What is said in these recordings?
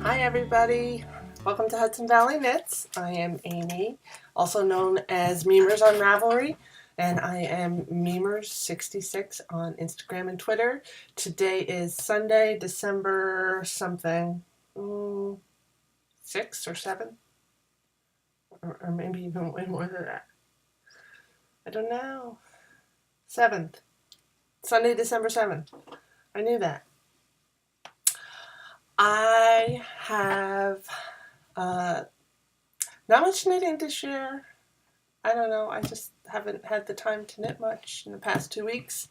Hi everybody, welcome to Hudson Valley Knits. I am Amy, also known as Memers on Ravelry, and I am Memers66 on Instagram and Twitter. Today is Sunday, December something, 6 or 7, or maybe even way more than that. I don't know. 7th. Sunday, December 7th. I knew that. I have not much knitting this year. I don't know, I just haven't had the time to knit much in the past 2 weeks.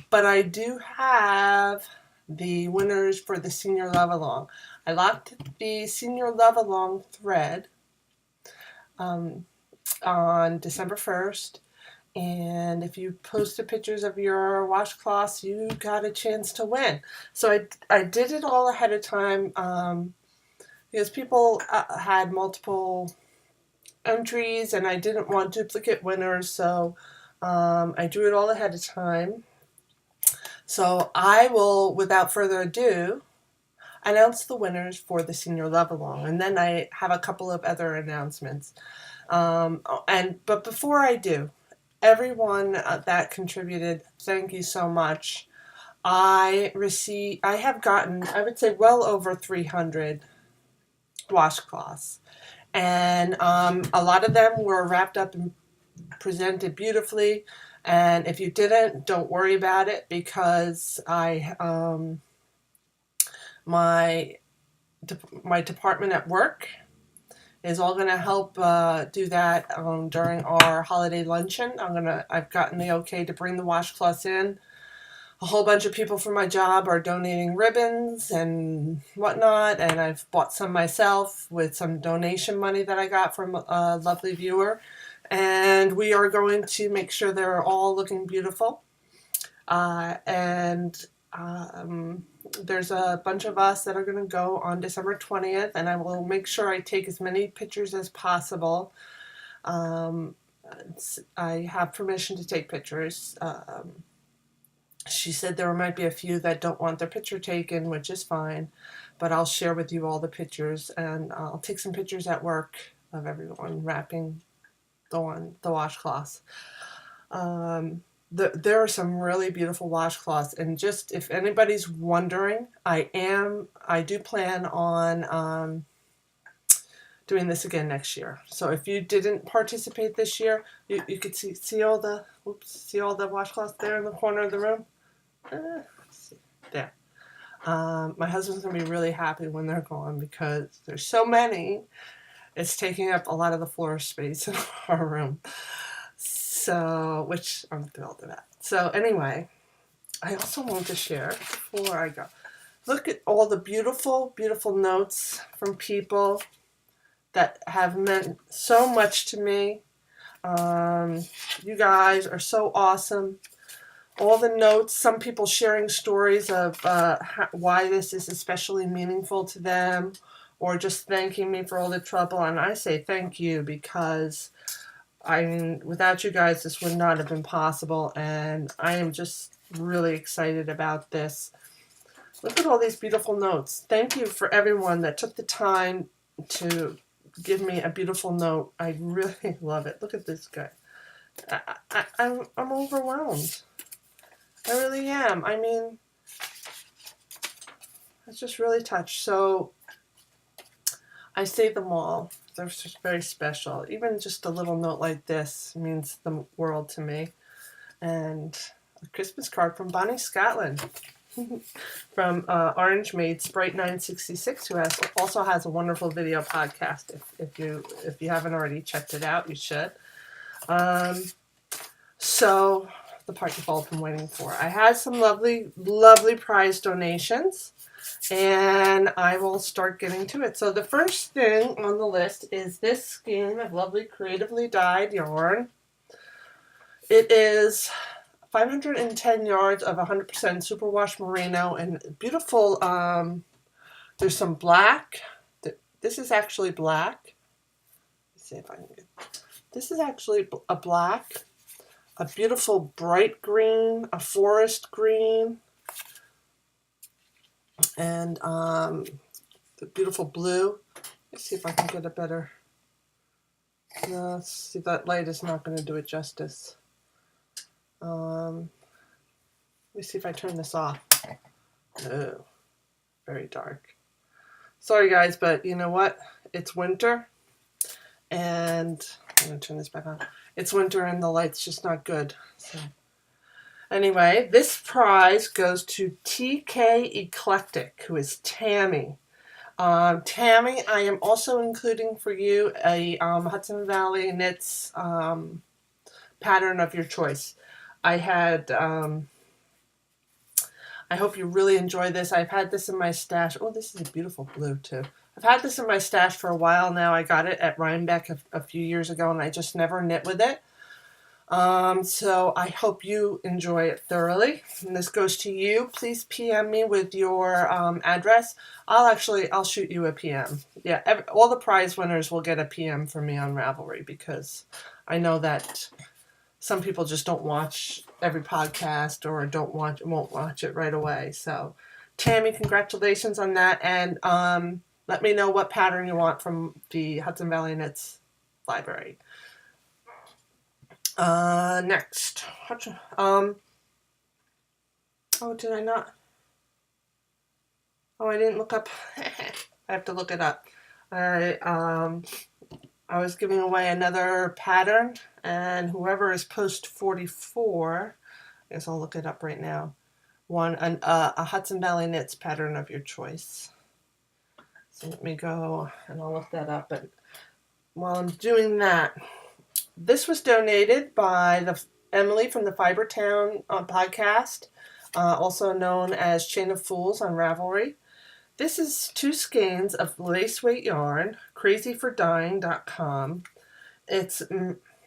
But I do have the winners for the Senior Love Along. I locked the Senior Love Along thread on December 1st. And if you posted pictures of your washcloths, you got a chance to win. So I did it all ahead of time because people had multiple entries and I didn't want duplicate winners, so I drew it all ahead of time. So I will, without further ado, announce the winners for the Senior Love Along, and then I have a couple of other announcements. But before I do, everyone that contributed, thank you so much. I have gotten, I would say, well over 300 washcloths, and a lot of them were wrapped up and presented beautifully. And if you didn't, don't worry about it, because my department at work is all going to help do that during our holiday luncheon. I've gotten the okay to bring the washcloths in. A whole bunch of people from my job are donating ribbons and whatnot, and I've bought some myself with some donation money that I got from a lovely viewer. And we are going to make sure they're all looking beautiful. And there's a bunch of us that are going to go on December 20th, and I will make sure I take as many pictures as possible. I have permission to take pictures. She said there might be a few that don't want their picture taken, which is fine, but I'll share with you all the pictures, and I'll take some pictures at work of everyone wrapping the washcloths. There are some really beautiful washcloths, and just if anybody's wondering, I do plan on doing this again next year. So if you didn't participate this year, you could see all the washcloths there in the corner of the room. There. My husband's gonna be really happy when they're gone because there's so many. It's taking up a lot of the floor space in our room. So, which I'm thrilled about. So anyway, I also want to share before I go. Look at all the beautiful, beautiful notes from people that have meant so much to me. You guys are so awesome. All the notes, some people sharing stories of why this is especially meaningful to them, or just thanking me for all the trouble. And I say thank you, because I mean, without you guys, this would not have been possible, and I am just really excited about this. Look at all these beautiful notes. Thank you for everyone that took the time to give me a beautiful note. I really love it. Look at this guy. I'm overwhelmed. I really am. I mean, it's just really touched. So I saved them all. They're just very special. Even just a little note like this means the world to me. And a Christmas card from Bonnie Scotland from Orange Maid Sprite 966, who also has a wonderful video podcast. If you haven't already checked it out, you should. So the part you've all been waiting for. I had some lovely, lovely prize donations, and I will start getting to it. So the first thing on the list is this skein of lovely creatively dyed yarn. It is 510 yards of 100% superwash merino, and beautiful. There's some black. This is actually black. Let's see if I can get. This is actually a black, a beautiful bright green, a forest green, and the beautiful blue. Let's see if I can get a better. No, see, that light is not going to do it justice. Let me see if I turn this off. Oh, very dark. Sorry guys, but you know what? It's winter, and I'm going to turn this back on. It's winter and the light's just not good. So anyway, this prize goes to TK Eclectic, who is Tammy. Tammy, I am also including for you a Hudson Valley Knits pattern of your choice. I hope you really enjoy this. I've had this in my stash. Oh, this is a beautiful blue too. I've had this in my stash for a while now. I got it at Rhinebeck a few years ago, and I just never knit with it. So I hope you enjoy it thoroughly. And this goes to you. Please PM me with your address. I'll shoot you a PM. Yeah, all the prize winners will get a PM from me on Ravelry, because I know that some people just don't watch every podcast or won't watch it right away. So Tammy, congratulations on that, and let me know what pattern you want from the Hudson Valley Knits library. Next. Oh, did I not? Oh, I didn't look up. I have to look it up. I was giving away another pattern, and whoever is post 44, I guess I'll look it up right now, won a Hudson Valley Knits pattern of your choice. So let me go and I'll look that up. But while I'm doing that, this was donated by Emily from the Fibertown podcast, also known as Chain of Fools on Ravelry. This is 2 skeins of lace weight yarn, crazyfordyeing.com. It's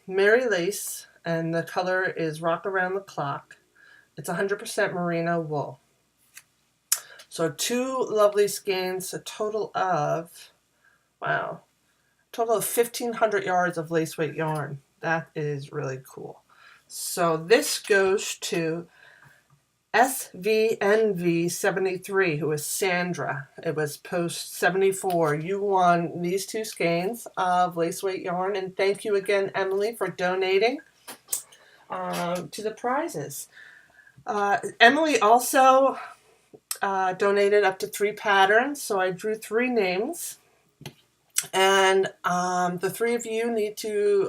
Mary Lace, and the color is Rock Around the Clock. It's 100% merino wool. So 2 lovely skeins, a total of 1,500 yards of lace weight yarn. That is really cool. So this goes to SVNV73, who is Sandra. It was post 74. You won these 2 skeins of lace weight yarn, and thank you again, Emily, for donating to the prizes. Emily also donated up to 3 patterns, so I drew 3 names. And the 3 of you need to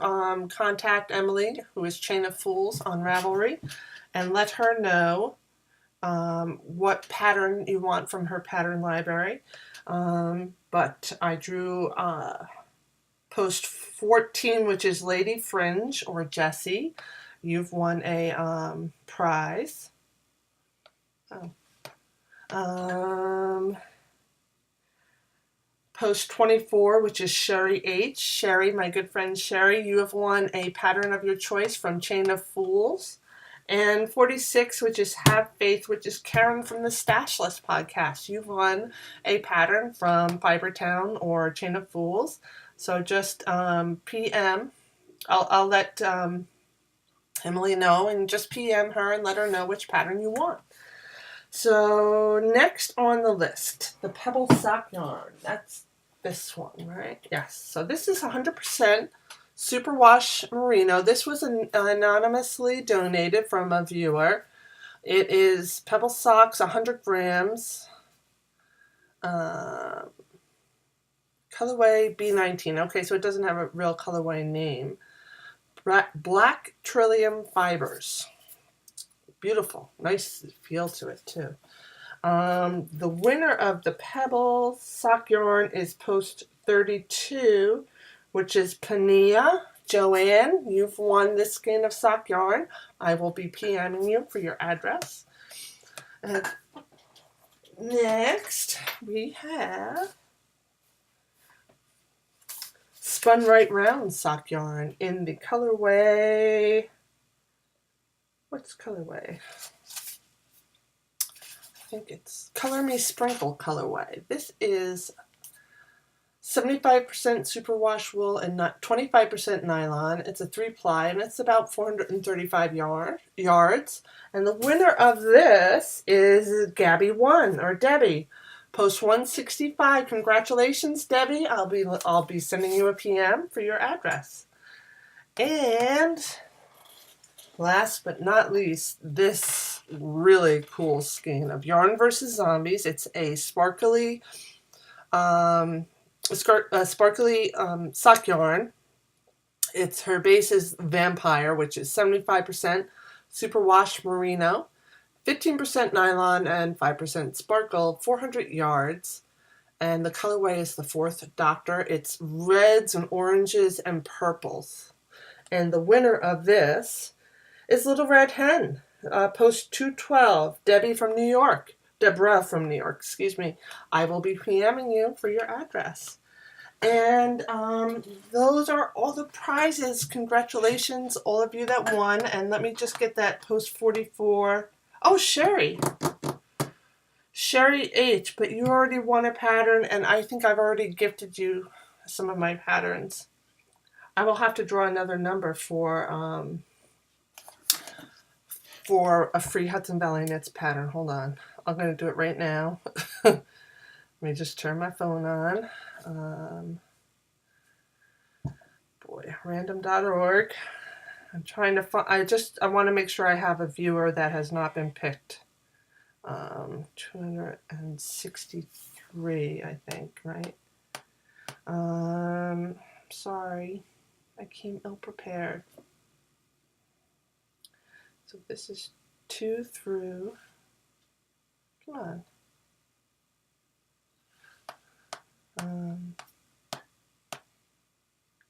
contact Emily, who is Chain of Fools on Ravelry, and let her know what pattern you want from her pattern library. But I drew post 14, which is Lady Fringe or Jessie. You've won a prize. Post 24, which is Sherry H. Sherry, my good friend Sherry, you have won a pattern of your choice from Chain of Fools. And 46, which is Have Faith, which is Karen from the Stashless podcast. You've won a pattern from Fibertown or Chain of Fools. So just PM. I'll let Emily know, and just PM her and let her know which pattern you want. So next on the list, the Pebble Sock Yarn. That's this one, right? Yes. So this is 100% superwash merino. This was anonymously donated from a viewer. It is Pebble Socks, 100 grams. Colorway B19. Okay, so it doesn't have a real colorway name. Black Trillium Fibers. Beautiful. Nice feel to it, too. The winner of the Pebble Sock Yarn is post 32, which is Pania. Joanne, you've won this skein of sock yarn. I will be PMing you for your address. And next, we have Spun Right Round sock yarn in the colorway. What's colorway? I think it's Color Me Sprinkle colorway. This is 75% superwash wool and 25% nylon. It's a 3-ply, and it's about 435 yards. And the winner of this is Gabby1, or Debbie, Post 165. Congratulations, Debbie. I'll be sending you a PM for your address. And last but not least, this really cool skein of Yarn vs. Zombies. It's a sparkly sock yarn. Her base is Vampire, which is 75% superwash merino, 15% nylon, and 5% sparkle, 400 yards. And the colorway is the Fourth Doctor. It's reds and oranges and purples. And the winner of this is Little Red Hen, post 212, Deborah from New York, excuse me. I will be PMing you for your address. And those are all the prizes. Congratulations, all of you that won. And let me just get that post 44. Oh, Sherry H, but you already won a pattern, and I think I've already gifted you some of my patterns. I will have to draw another number for a free Hudson Valley Knits pattern. Hold on. I'm going to do it right now. Let me just turn my phone on. Random.org. I'm trying to find, I want to make sure I have a viewer that has not been picked. 263, I think, right? Sorry. I came ill prepared. So this is 2 through, come on.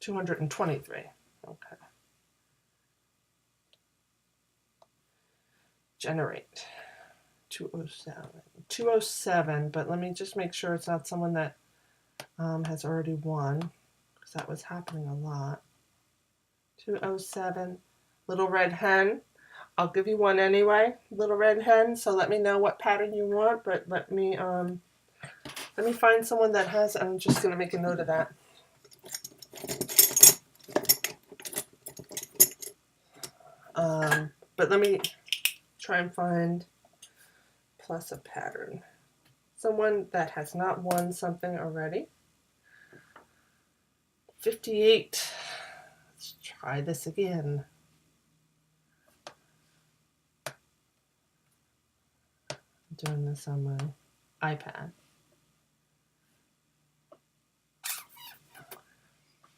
223. Okay. Generate. 207, but let me just make sure it's not someone that has already won, because that was happening a lot. 207. Little Red Hen. I'll give you one anyway, Little Red Hen, so let me know what pattern you want, but let me find someone that has, I'm just going to make a note of that. But let me try and find plus a pattern. Someone that has not won something already. 58. Let's try this again. I'm doing this on my iPad.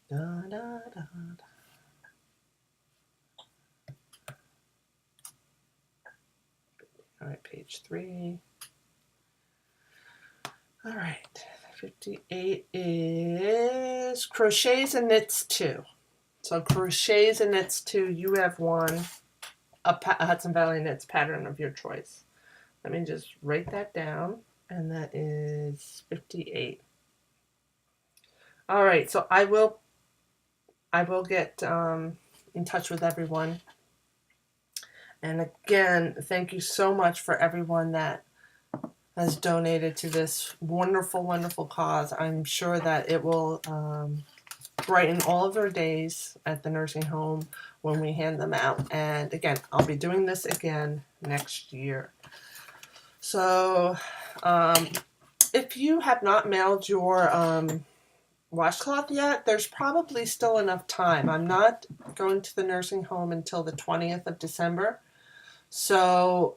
Da, da, da, da. All right, page 3. All right, 58 is Crochets and Knits 2. So Crochets and Knits 2, you have won a Hudson Valley Knits pattern of your choice. Let me just write that down, and that is 58. All right, so I will get in touch with everyone. And again, thank you so much for everyone that has donated to this wonderful, wonderful cause. I'm sure that it will brighten all of their days at the nursing home when we hand them out. And again, I'll be doing this again next year. So if you have not mailed your washcloth yet, there's probably still enough time. I'm not going to the nursing home until the 20th of December. So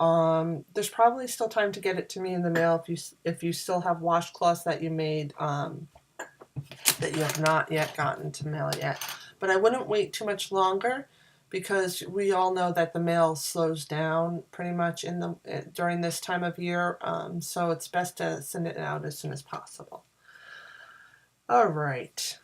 there's probably still time to get it to me in the mail if you still have washcloths that you made that you have not yet gotten to mail yet. But I wouldn't wait too much longer, because we all know that the mail slows down pretty much during this time of year. So it's best to send it out as soon as possible. All right.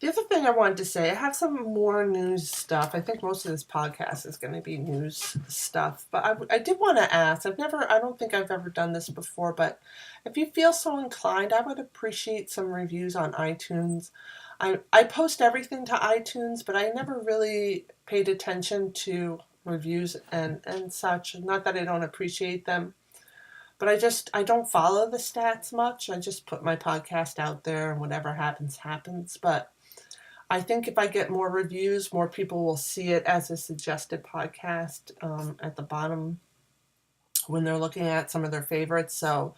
The other thing I wanted to say, I have some more news stuff. I think most of this podcast is going to be news stuff. But I did want to ask, I don't think I've ever done this before, but if you feel so inclined, I would appreciate some reviews on iTunes. I post everything to iTunes, but I never really paid attention to reviews and such. Not that I don't appreciate them, but I don't follow the stats much. I just put my podcast out there, and whatever happens, happens. But I think if I get more reviews, more people will see it as a suggested podcast at the bottom when they're looking at some of their favorites. So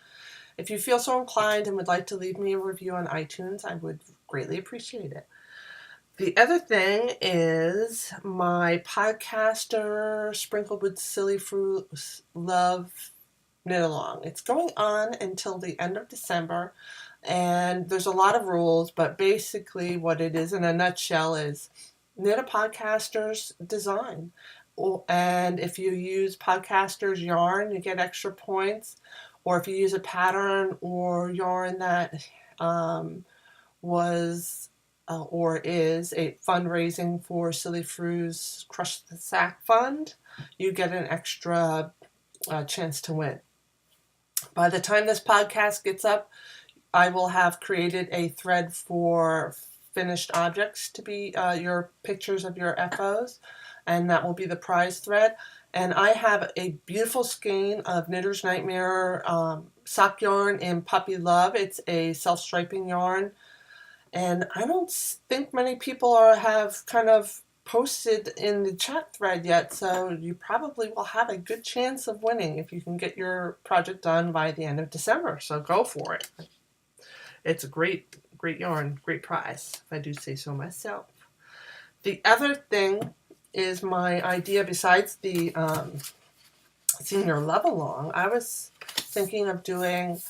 If you feel so inclined and would like to leave me a review on iTunes, I would greatly appreciate it. The other thing is my podcaster sprinkled with silly fruit love knit along. It's going on until the end of December, and there's a lot of rules, but basically what it is in a nutshell is knit a podcaster's design. And if you use podcaster's yarn, you get extra points. Or if you use a pattern or yarn that was or is a fundraising for Silly Fru's Crush the Sack Fund, you get an extra chance to win. By the time this podcast gets up, I will have created a thread for finished objects to be your pictures of your FOs, and that will be the prize thread. And I have a beautiful skein of Knitter's Nightmare sock yarn in Puppy Love. It's a self-striping yarn, and I don't think many people have kind of posted in the chat thread yet, so you probably will have a good chance of winning if you can get your project done by the end of December. So go for it. It's a great yarn, great prize, if I do say so myself. The other thing is my idea, besides the senior love along, I was thinking of doing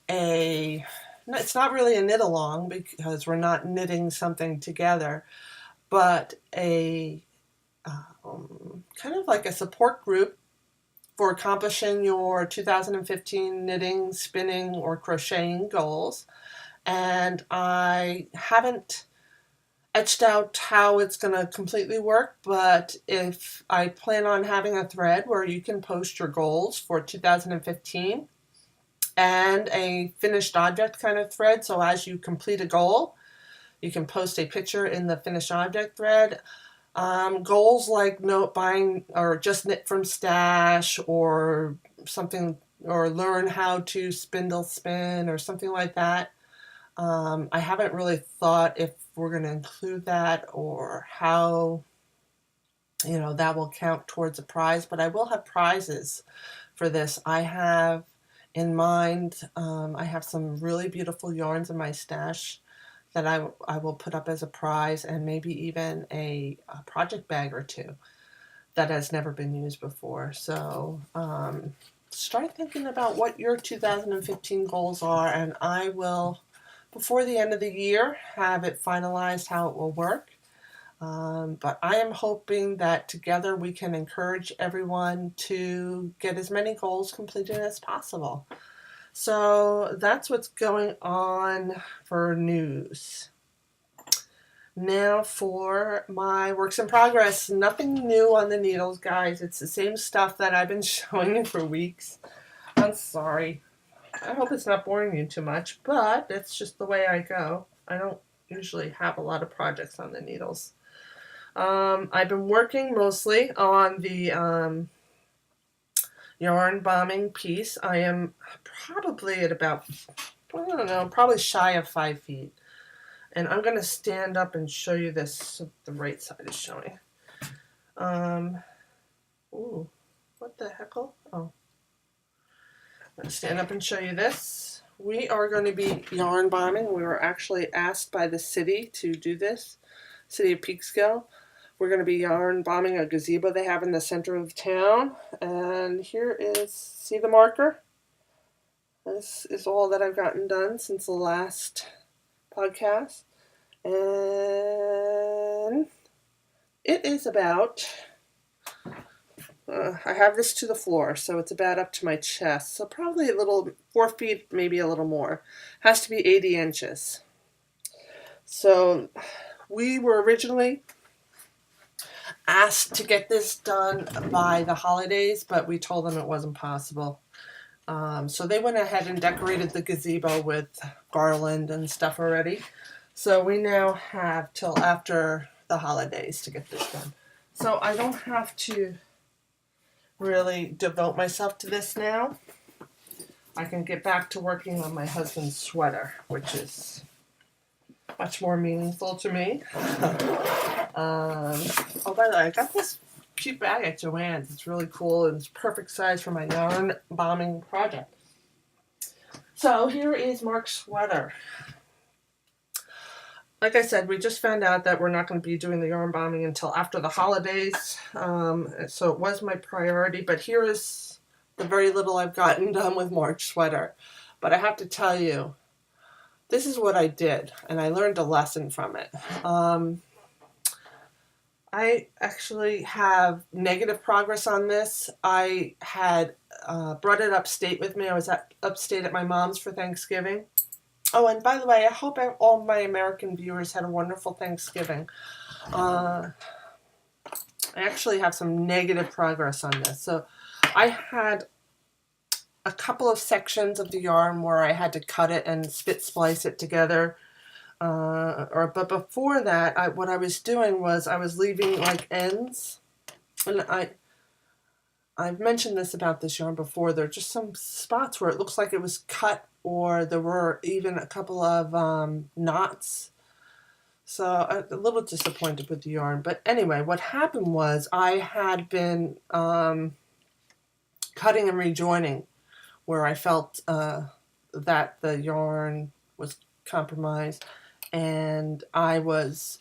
it's not really a knit along because we're not knitting something together, but a kind of like a support group for accomplishing your 2015 knitting, spinning, or crocheting goals. And I haven't etched out how it's going to completely work, but if I plan on having a thread where you can post your goals for 2015 and a finished object kind of thread, so as you complete a goal, you can post a picture in the finished object thread. Goals like buying or just knit from stash or something, or learn how to spindle spin or something like that. I haven't really thought if we're going to include that or how, that will count towards a prize, but I will have prizes for this. I have in mind, I have some really beautiful yarns in my stash that I will put up as a prize, and maybe even a project bag or two that has never been used before. So start thinking about what your 2015 goals are, and I will, before the end of the year, have it finalized how it will work. But I am hoping that together we can encourage everyone to get as many goals completed as possible. So that's what's going on for news. Now for my works in progress. Nothing new on the needles, guys. It's the same stuff that I've been showing you for weeks. I'm sorry. I hope it's not boring you too much, but it's just the way I go. I don't usually have a lot of projects on the needles. I've been working mostly on the yarn bombing piece. I am probably at about, I don't know, probably shy of 5 feet. And I'm going to stand up and show you this so the right side is showing. Ooh, what the heckle? Oh. I'm going to stand up and show you this. We are going to be yarn bombing. We were actually asked by the city to do this, City of Peekskill. We're going to be yarn bombing a gazebo they have in the center of town. And here is, see the marker? This is all that I've gotten done since the last podcast. And it is about, I have this to the floor, so it's about up to my chest. So probably a little, 4 feet, maybe a little more. Has to be 80 inches. So we were originally asked to get this done by the holidays, but we told them it wasn't possible. So they went ahead and decorated the gazebo with garland and stuff already. So we now have till after the holidays to get this done. So I don't have to really devote myself to this now. I can get back to working on my husband's sweater, which is much more meaningful to me. Oh, by the way, I got this cute bag at Joann's. It's really cool and it's perfect size for my yarn bombing project. So here is Mark's sweater. Like I said, we just found out that we're not going to be doing the yarn bombing until after the holidays. So it was my priority, but here is the very little I've gotten done with Mark's sweater. But I have to tell you, this is what I did, and I learned a lesson from it. I actually have negative progress on this. I had brought it upstate with me. I was upstate at my mom's for Thanksgiving. Oh, and by the way, I hope all my American viewers had a wonderful Thanksgiving. I actually have some negative progress on this. So I had a couple of sections of the yarn where I had to cut it and spit splice it together. But before that, what I was doing was I was leaving like ends. And I've mentioned this about this yarn before. There are just some spots where it looks like it was cut, or there were even a couple of knots. So I'm a little disappointed with the yarn. But anyway, what happened was I had been cutting and rejoining where I felt that the yarn was compromised. And I was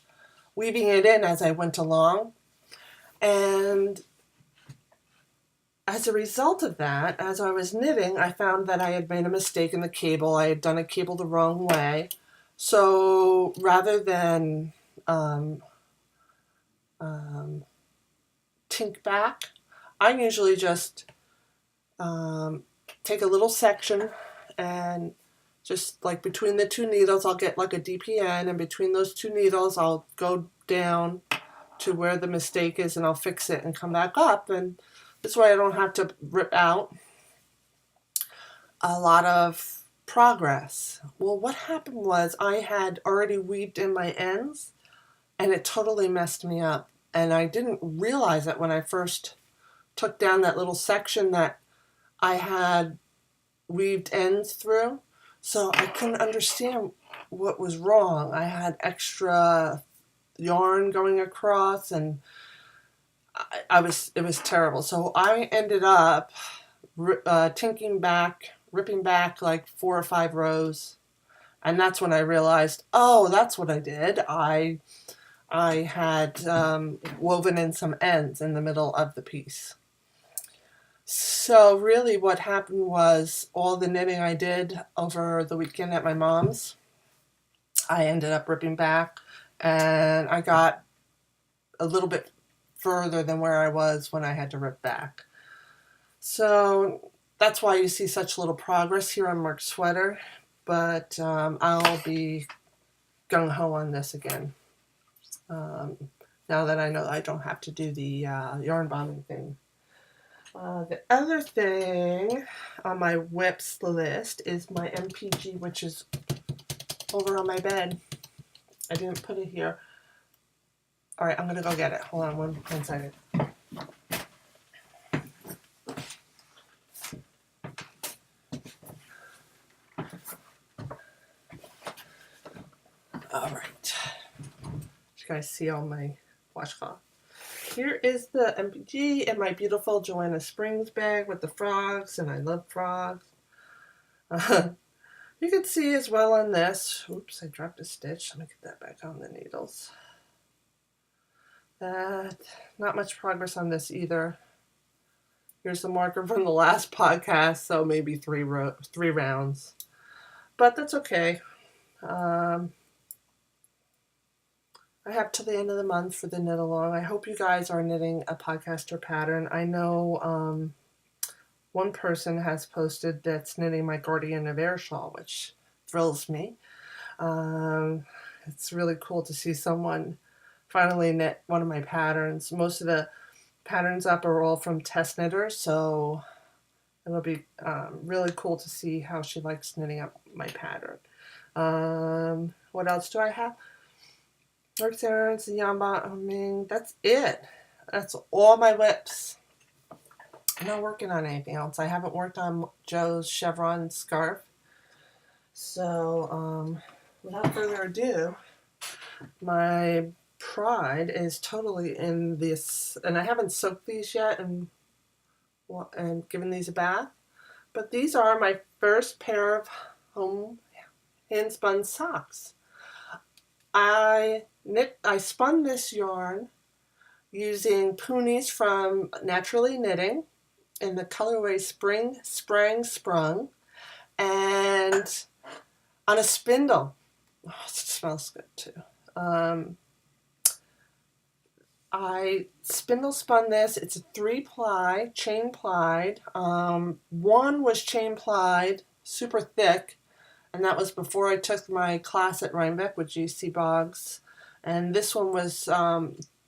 weaving it in as I went along. And as a result of that, as I was knitting, I found that I had made a mistake in the cable. I had done a cable the wrong way. So rather than tink back, I usually just take a little section and just like between the two needles, I'll get like a DPN, and between those two needles, I'll go down to where the mistake is and I'll fix it and come back up. And this way I don't have to rip out a lot of progress. Well, what happened was I had already weaved in my ends and it totally messed me up. And I didn't realize it when I first took down that little section that I had weaved ends through. So I couldn't understand what was wrong. I had extra yarn going across, and it was terrible. So I ended up ripping back like 4 or 5 rows, and that's when I realized, oh, that's what I did. I had woven in some ends in the middle of the piece. So really what happened was all the knitting I did over the weekend at my mom's, I ended up ripping back, and I got a little bit further than where I was when I had to rip back. So that's why you see such little progress here on Mark's sweater, but I'll be gung-ho on this again. Now that I know I don't have to do the yarn bombing thing. The other thing on my whips list is my MPG, which is over on my bed. I didn't put it here. All right, I'm going to go get it. Hold on one second. All right. You guys see all my washcloth. Here is the MPG in my beautiful Joanna Springs bag with the frogs, and I love frogs. You can see as well on this. Oops, I dropped a stitch. Let me get that back on the needles. Not much progress on this either. Here's the marker from the last podcast, so maybe 3 rounds. But that's okay. I have till the end of the month for the knit along. I hope you guys are knitting a podcaster pattern. I know one person has posted that's knitting my Guardian of Air shawl, which thrills me. It's really cool to see someone finally knit one of my patterns. Most of the patterns up are all from Test Knitters, so it'll be really cool to see how she likes knitting up my pattern. What else do I have? Work errands, the yarn bombing. That's it. That's all my whips. I'm not working on anything else. I haven't worked on Joe's chevron scarf. So, without further ado, my pride is totally in this, and I haven't soaked these yet and given these a bath. But these are my first pair of home hand spun socks. I spun this yarn using Poonies from Naturally Knitting in the colorway Spring, Sprang, Sprung, and on a spindle. Oh, it smells good too. I spindle spun this. It's a 3-ply, chain plied. One was chain plied, super thick, and that was before I took my class at Rhinebeck with J.C. Boggs. And this one was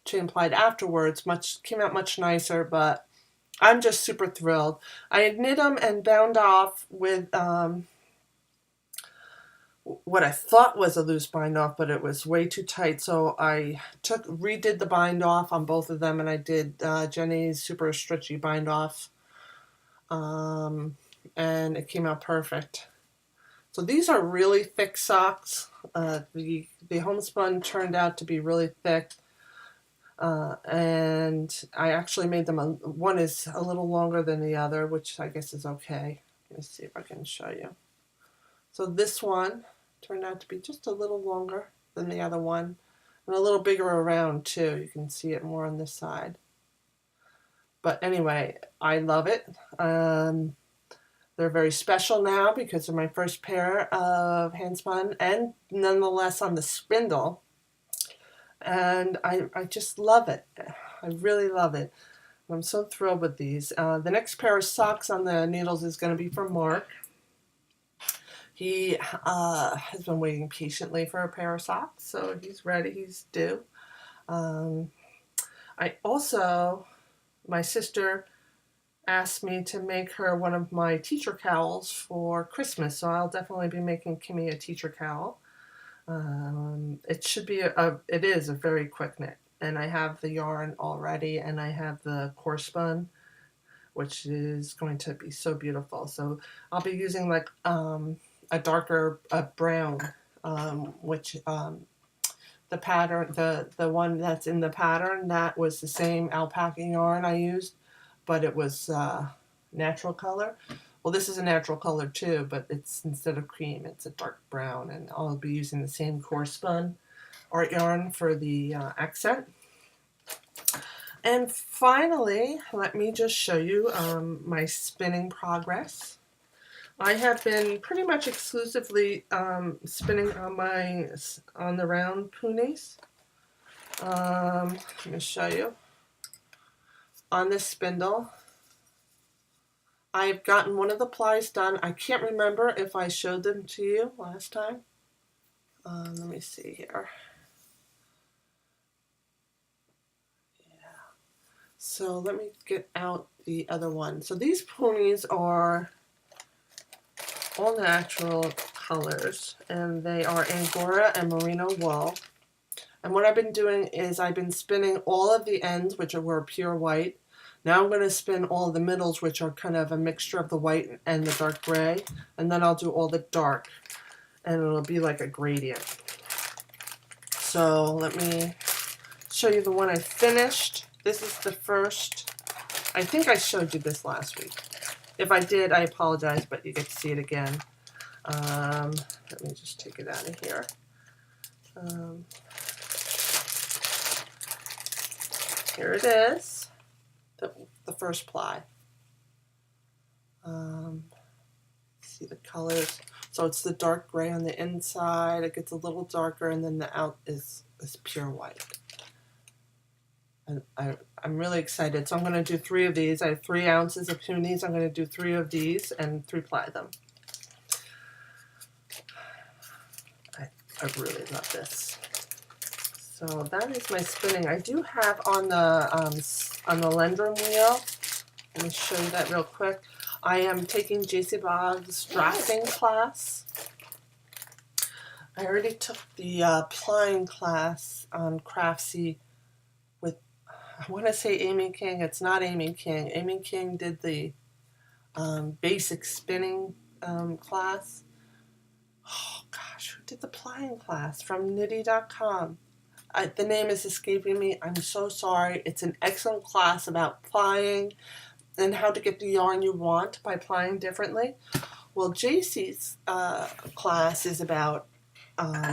chain plied afterwards. Came out much nicer, but I'm just super thrilled. I had knit them and bound off with what I thought was a loose bind off, but it was way too tight. So I redid the bind off on both of them, and I did Jenny's super stretchy bind off, and it came out perfect. So these are really thick socks. The homespun turned out to be really thick, and I actually made them. One is a little longer than the other, which I guess is okay. Let me see if I can show you. So this one turned out to be just a little longer than the other one, and a little bigger around too. You can see it more on this side. But anyway, I love it. They're very special now because they're my first pair of handspun, and nonetheless on the spindle. And I just love it. I really love it. I'm so thrilled with these. The next pair of socks on the needles is going to be from Mark. He has been waiting patiently for a pair of socks, so he's ready. He's due. My sister asked me to make her one of my teacher cowls for Christmas, so I'll definitely be making Kimmy a teacher cowl. It is a very quick knit, and I have the yarn already, and I have the core spun, which is going to be so beautiful. So I'll be using like a darker brown, which the pattern, the one that's in the pattern, that was the same alpaca yarn I used, but it was natural color. Well, this is a natural color too, but it's instead of cream, it's a dark brown, and I'll be using the same core spun art yarn for the accent. And finally, let me just show you my spinning progress. I have been pretty much exclusively spinning on the round Poonies. Let me show you. On this spindle, I've gotten one of the plies done. I can't remember if I showed them to you last time. Let me see here. Yeah. So let me get out the other one. So these Poonies are all natural colors, and they are Angora and Merino wool. And what I've been doing is I've been spinning all of the ends, which were pure white. Now I'm going to spin all of the middles, which are kind of a mixture of the white and the dark gray, and then I'll do all the dark, and it'll be like a gradient. So let me show you the one I finished. This is the first. I think I showed you this last week. If I did, I apologize, but you get to see it again. Let me just take it out of here. Here it is, the first ply. See the colors. So it's the dark gray on the inside. It gets a little darker, and then the out is pure white. And I'm really excited. So I'm going to do 3 of these. I have 3 ounces of Poonies. I'm going to do 3 of these and 3-ply them. I really love this. So that is my spinning. I do have on the Lendrum wheel. Let me show you that real quick. I am taking J.C. Boggs' drafting class. I already took the plying class on Craftsy with, I want to say Amy King. It's not Amy King. Amy King did the basic spinning class. Oh gosh, who did the plying class? From Knitty.com. The name is escaping me. I'm so sorry. It's an excellent class about plying and how to get the yarn you want by plying differently. Well, JC's class is about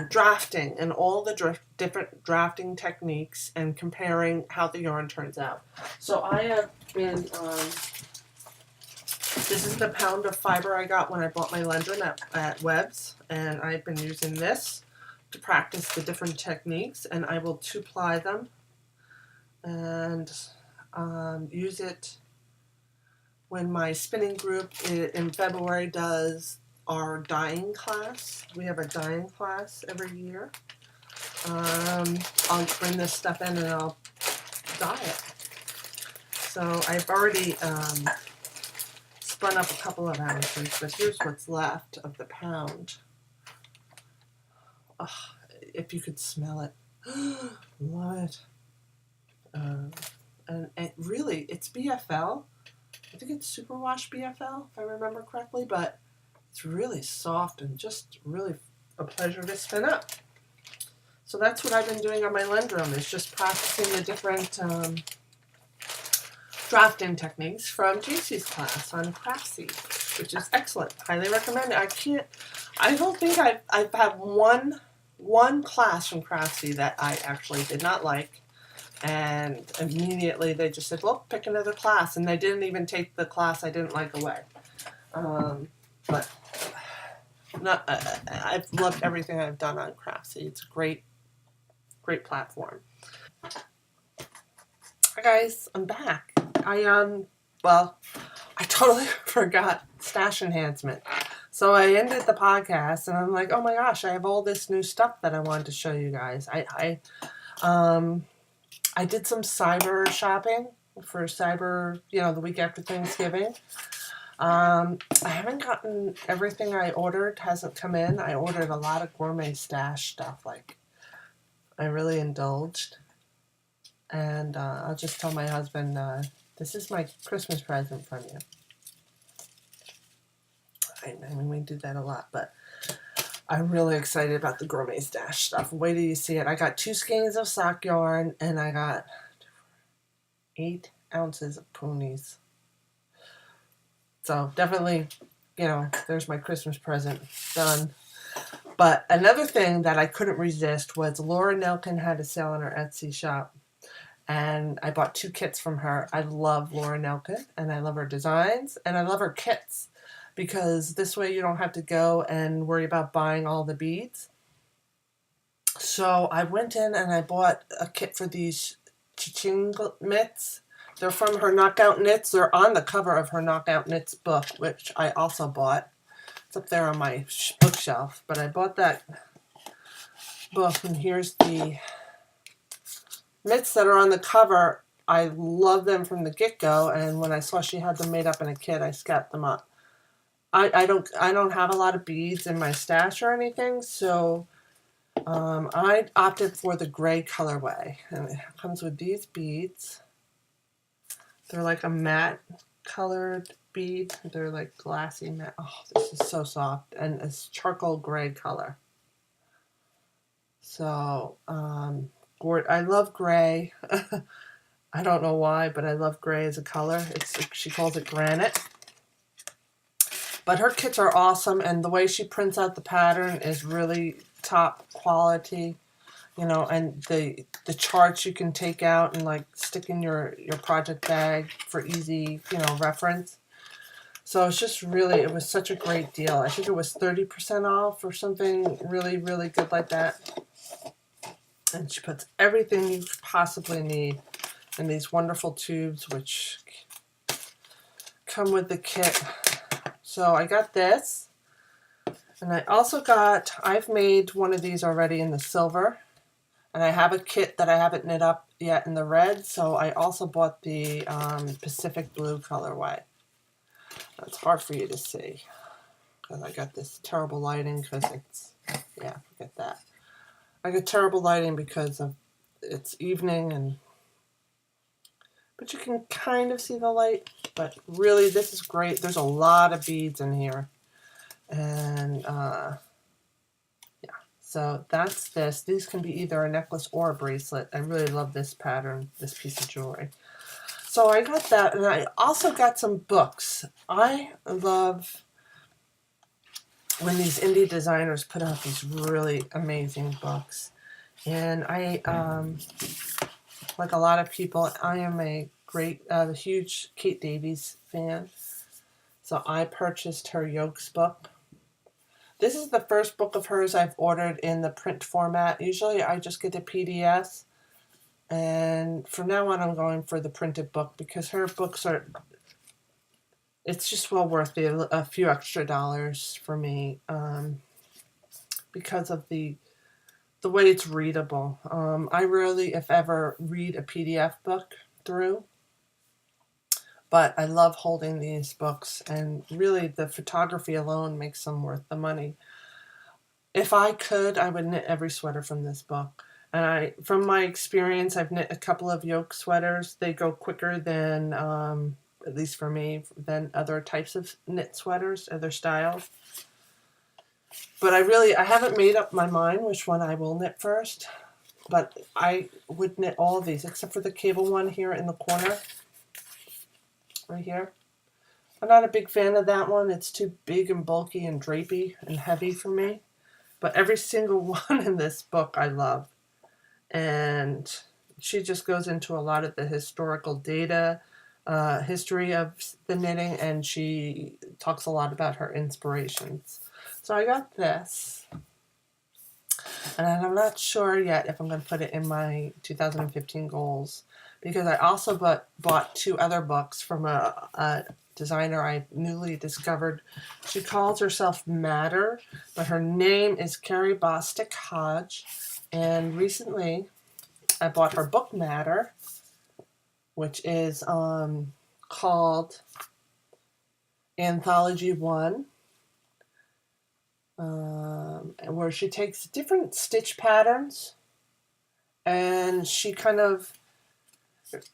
drafting and all the different drafting techniques and comparing how the yarn turns out. So I have been, this is the pound of fiber I got when I bought my Lendrum at Webb's, and I've been using this to practice the different techniques, and I will two-ply them and use it when my spinning group in February does our dyeing class. We have a dyeing class every year. I'll bring this stuff in and I'll dye it. So I've already spun up a couple of ounces, but here's what's left of the pound. Oh, if you could smell it. Love it. And really, it's BFL. I think it's Superwash BFL, if I remember correctly, but it's really soft and just really a pleasure to spin up. So that's what I've been doing on my Lendrum, is just practicing the different drafting techniques from JC's class on Craftsy, which is excellent. Highly recommend it. I don't think I've had one class from Craftsy that I actually did not like. And immediately they just said, well, pick another class. And they didn't even take the class I didn't like away. But I've loved everything I've done on Craftsy. It's a great platform. Hi guys, I'm back. I totally forgot stash enhancement. So I ended the podcast and I'm like, oh my gosh, I have all this new stuff that I wanted to show you guys. I did some cyber shopping for cyber, the week after Thanksgiving. I haven't gotten everything I ordered, hasn't come in. I ordered a lot of gourmet stash stuff, like I really indulged. And I'll just tell my husband, this is my Christmas present from you. I mean, we do that a lot, but I'm really excited about the gourmet stash stuff. Wait till you see it. I got 2 skeins of sock yarn, and I got 8 ounces of ponies. So definitely, there's my Christmas present done. But another thing that I couldn't resist was Laura Nelkin had a sale on her Etsy shop. And I bought 2 kits from her. I love Laura Nelkin, and I love her designs, and I love her kits. Because this way you don't have to go and worry about buying all the beads. So I went in and I bought a kit for these Ching mitts. They're from her Knockout Knits. They're on the cover of her Knockout Knits book, which I also bought. It's up there on my bookshelf. But I bought that book, and here's the mitts that are on the cover. I love them from the get-go, and when I saw she had them made up in a kit, I scooped them up. I don't have a lot of beads in my stash or anything, so I opted for the gray colorway. And it comes with these beads. They're like a matte colored bead. They're like glassy matte. Oh, this is so soft. And it's charcoal gray color. So, I love gray. I don't know why, but I love gray as a color. She calls it granite. But her kits are awesome, and the way she prints out the pattern is really top quality, and the charts you can take out and like stick in your project bag for easy, reference. So it's just really, it was such a great deal. I think it was 30% off or something really, really good like that. And she puts everything you could possibly need in these wonderful tubes, which come with the kit. So I got this, and I also I've made one of these already in the silver, and I have a kit that I haven't knit up yet in the red, so I also bought the Pacific Blue colorway. It's hard for you to see, because I got this terrible lighting, because forget that. I got terrible lighting because it's evening, but you can kind of see the light. But really, this is great. There's a lot of beads in here. And, so that's this. These can be either a necklace or a bracelet. I really love this pattern, this piece of jewelry. So I got that, and I also got some books. I love when these indie designers put out these really amazing books. And I, like a lot of people, I am a huge Kate Davies fan. So I purchased her Yolks book. This is the first book of hers I've ordered in the print format. Usually I just get the PDFs. And from now on I'm going for the printed book because her books are, it's just well worth a few extra dollars for me because of the way it's readable. I rarely, if ever, read a PDF book through, but I love holding these books, and really the photography alone makes them worth the money. If I could, I would knit every sweater from this book. And from my experience, I've knit a couple of yoke sweaters. They go quicker than, at least for me, than other types of knit sweaters, other styles. But I haven't made up my mind which one I will knit first. But I would knit all of these, except for the cable one here in the corner. Right here. I'm not a big fan of that one. It's too big and bulky and drapey and heavy for me. But every single one in this book I love. And she just goes into a lot of the historical data, history of the knitting, and she talks a lot about her inspirations. So I got this. And I'm not sure yet if I'm going to put it in my 2015 goals, because I also bought two other books from a designer I newly discovered. She calls herself Matter, but her name is Carrie Bostic Hodge. And recently I bought her book Matter, which is called Anthology 1. Where she takes different stitch patterns and she kind of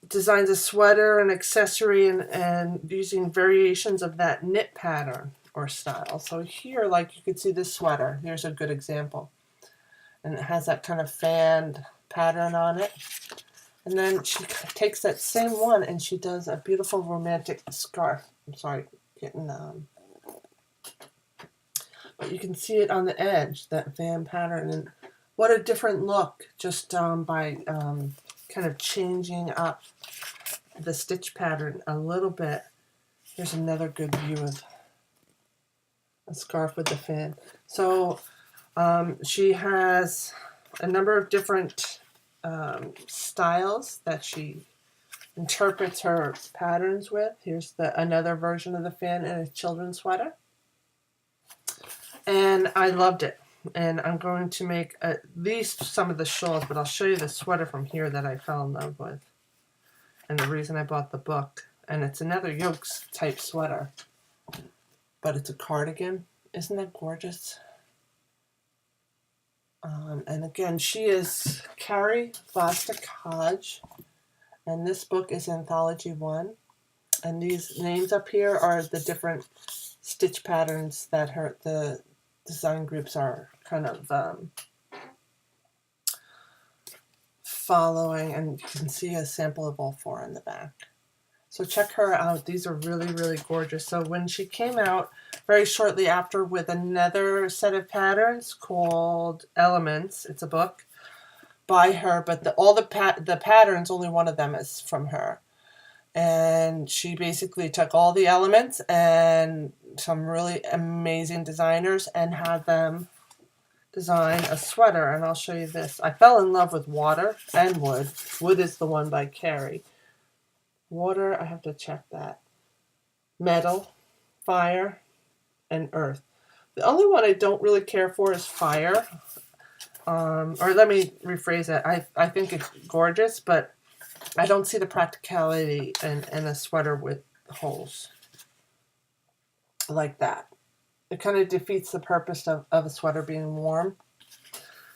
designs a sweater and accessory and using variations of that knit pattern or style. So here, like you could see this sweater. Here's a good example. And it has that kind of fanned pattern on it. And then she takes that same one and she does a beautiful romantic scarf. I'm sorry, getting but you can see it on the edge, that fan pattern, and what a different look just by kind of changing up the stitch pattern a little bit. Here's another good view of a scarf with the fan. So she has a number of different styles that she interprets her patterns with. Here's another version of the fan in a children's sweater. And I loved it. And I'm going to make at least some of the shawls, but I'll show you the sweater from here that I fell in love with. And the reason I bought the book. And it's another yokes type sweater. But it's a cardigan. Isn't that gorgeous? And again, she is Carrie Bostic Hodge. And this book is Anthology 1. And these names up here are the different stitch patterns that the design groups are kind of following, and you can see a sample of all four in the back. So check her out. These are really, really gorgeous. So when she came out very shortly after with another set of patterns called Elements, it's a book by her, but all the patterns, only one of them is from her. And she basically took all the elements and some really amazing designers and had them design a sweater. And I'll show you this. I fell in love with water and wood. Wood is the one by Carrie. Water, I have to check that. Metal, fire, and earth. The only one I don't really care for is fire. Or let me rephrase that. I think it's gorgeous, but I don't see the practicality in a sweater with holes like that. It kind of defeats the purpose of a sweater being warm.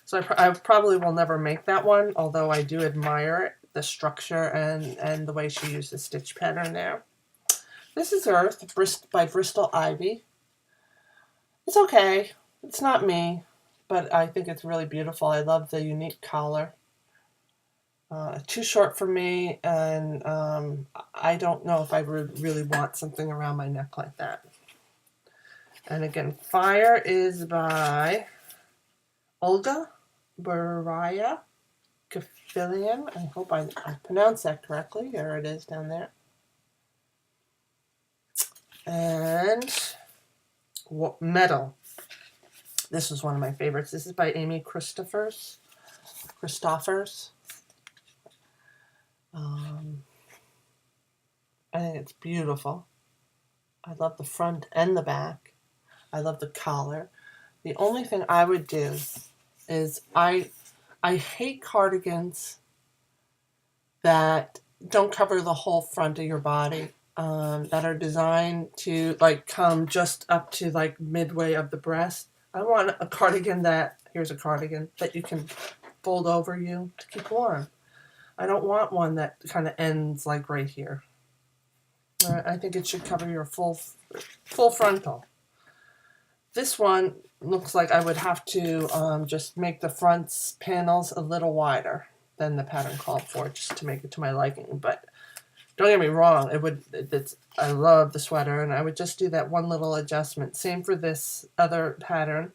So I probably will never make that one, although I do admire it, the structure and the way she used the stitch pattern there. This is Earth by Bristol Ivy. It's okay. It's not me, but I think it's really beautiful. I love the unique collar. Too short for me, and I don't know if I would really want something around my neck like that. And again, Fire is by Olga Baraya Kafilian. I hope I pronounced that correctly. There it is down there. And Metal. This is one of my favorites. This is by Amy Christophers. I think it's beautiful. I love the front and the back. I love the collar. The only thing I would do is I hate cardigans that don't cover the whole front of your body, that are designed to like come just up to like midway of the breast. I want a cardigan here's a cardigan that you can fold over you to keep warm. I don't want one that kind of ends like right here. I think it should cover your full frontal. This one looks like I would have to just make the front panels a little wider than the pattern called for, just to make it to my liking. But don't get me wrong, I love the sweater, and I would just do that one little adjustment. Same for this other pattern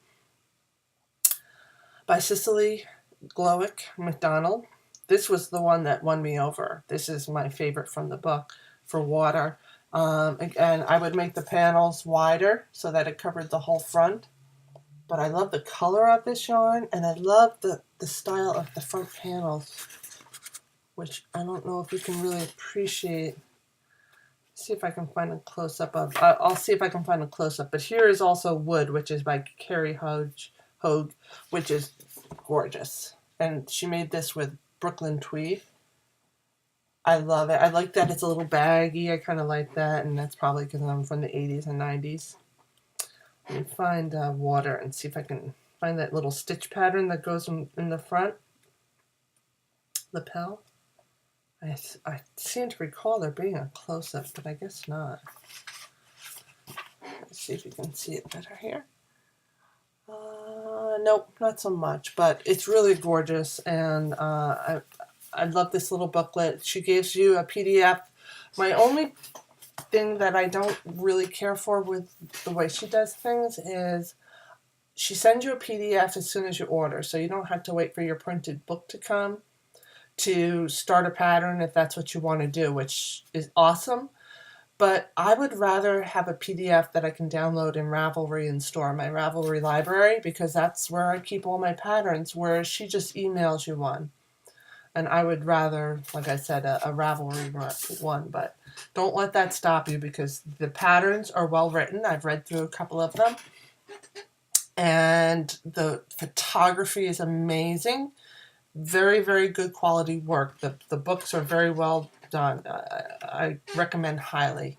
by Cicely Glowick McDonald. This was the one that won me over. This is my favorite from the book for water. Again, I would make the panels wider so that it covered the whole front. But I love the color of this yarn, and I love the style of the front panels, which I don't know if you can really appreciate. See if I can find a close-up of. I'll see if I can find a close-up. But here is also Wood, which is by Carrie Hogue, which is gorgeous. And she made this with Brooklyn tweed. I love it. I like that it's a little baggy. I kind of like that, and that's probably because I'm from the 80s and 90s. Let me find water and see if I can find that little stitch pattern that goes in the front lapel. I seem to recall there being a close-up, but I guess not. Let's see if you can see it better here. Nope, not so much, but it's really gorgeous, and I love this little booklet. She gives you a PDF. My only thing that I don't really care for with the way she does things is she sends you a PDF as soon as you order, so you don't have to wait for your printed book to come to start a pattern if that's what you want to do, which is awesome. But I would rather have a PDF that I can download in Ravelry and store in my Ravelry library, because that's where I keep all my patterns, whereas she just emails you one. And I would rather, like I said, a Ravelry one, but don't let that stop you, because the patterns are well written. I've read through a couple of them, and the photography is amazing. Very, very good quality work. The books are very well done. I recommend highly.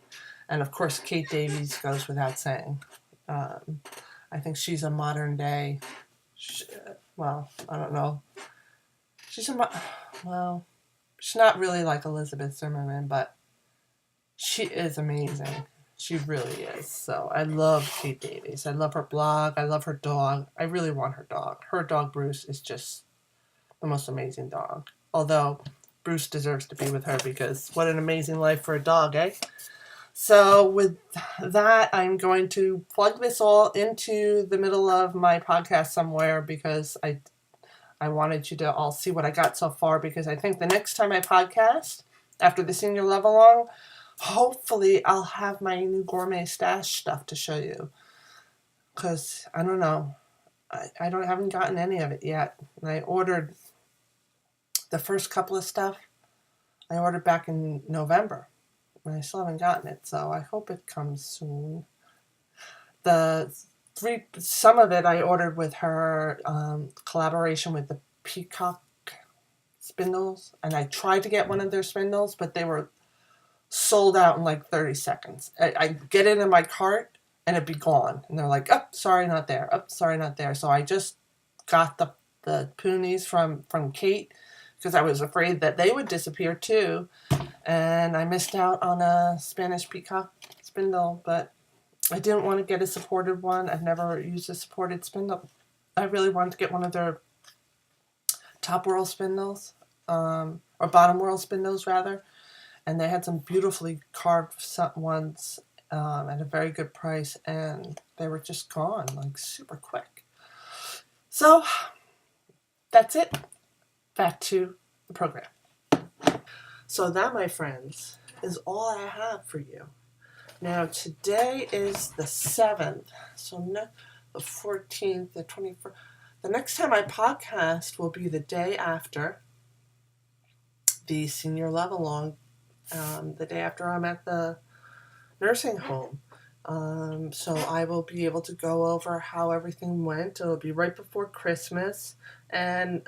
And of course, Kate Davies goes without saying. I think she's a modern day, well, I don't know. She's not really like Elizabeth Zimmerman, but she is amazing. She really is. So I love Kate Davies. I love her blog. I love her dog. I really want her dog. Her dog, Bruce, is just the most amazing dog. Although Bruce deserves to be with her, because what an amazing life for a dog, eh? So with that, I'm going to plug this all into the middle of my podcast somewhere, because I wanted you to all see what I got so far, because I think the next time I podcast, after the senior love along, hopefully I'll have my new gourmet stash stuff to show you. Because, I don't know, I haven't gotten any of it yet. And I ordered the first couple of stuff, I ordered back in November, and I still haven't gotten it, so I hope it comes soon. Some of it I ordered with her collaboration with the Peacock spindles, and I tried to get one of their spindles, but they were sold out in like 30 seconds. I get it in my cart, and it'd be gone, and they're like, oh, sorry, not there, oh, sorry, not there. So I just got the Poonies from Kate, because I was afraid that they would disappear too, and I missed out on a Spanish Peacock spindle, but I didn't want to get a supported one. I've never used a supported spindle. I really wanted to get one of their top whirl spindles, or bottom whirl spindles rather, and they had some beautifully carved ones, at a very good price, and they were just gone like super quick. So that's it. Back to the program. So that, my friends, is all I have for you. Now today is the 7th, so the 14th, the 21st. The next time I podcast will be the day after the senior level along, the day after I'm at the nursing home. So I will be able to go over how everything went. It'll be right before Christmas and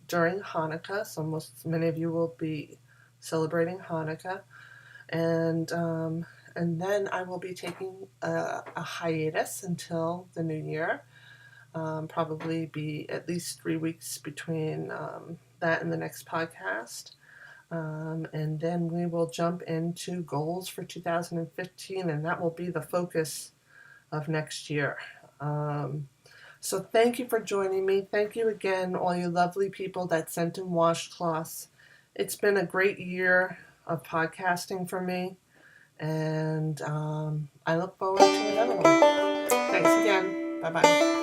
during Hanukkah. So many of you will be celebrating Hanukkah, and then I will be taking a hiatus until the new year. Probably be at least 3 weeks between that and the next podcast. And then we will jump into goals for 2015, and that will be the focus of next year. So thank you for joining me. Thank you again, all you lovely people that sent in washcloths. It's been a great year of podcasting for me, and I look forward to another one. Thanks again. Bye-bye.